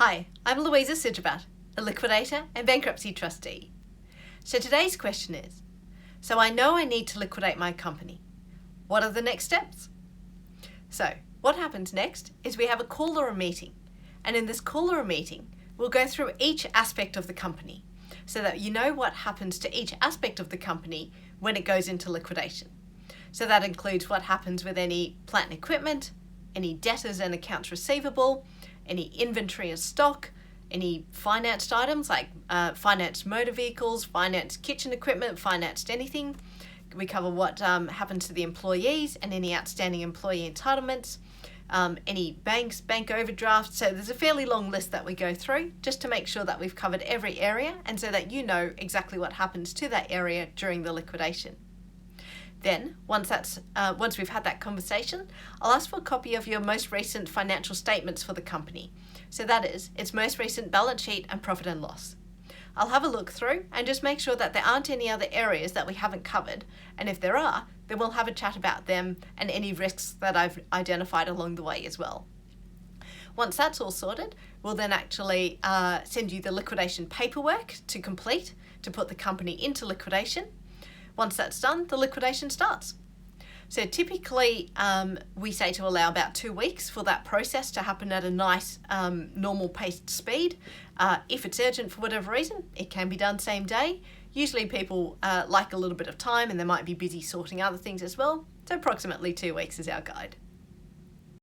Hi, I'm Louisa Sijabat, a liquidator and bankruptcy trustee. So today's question is, so I know I need to liquidate my company. What are the next steps? So what happens next is we have a call or a meeting. And in this call or a meeting, we'll go through each aspect of the company so that you know what happens to each aspect of the company when it goes into liquidation. So that includes what happens with any plant and equipment, any debtors and accounts receivable, any inventory and stock, any financed items like financed motor vehicles, financed kitchen equipment, financed anything. We cover what happens to the employees and any outstanding employee entitlements, any bank overdrafts. So there's a fairly long list that we go through just to make sure that we've covered every area and so that you know exactly what happens to that area during the liquidation. Then, once we've had that conversation, I'll ask for a copy of your most recent financial statements for the company. So that is, its most recent balance sheet and profit and loss. I'll have a look through and just make sure that there aren't any other areas that we haven't covered. And if there are, then we'll have a chat about them and any risks that I've identified along the way as well. Once that's all sorted, we'll then actually send you the liquidation paperwork to complete to put the company into liquidation. Once that's done, the liquidation starts. So typically we say to allow about 2 weeks for that process to happen at a nice normal paced speed. If it's urgent for whatever reason, it can be done same day. Usually people like a little bit of time and they might be busy sorting other things as well. So approximately 2 weeks is our guide.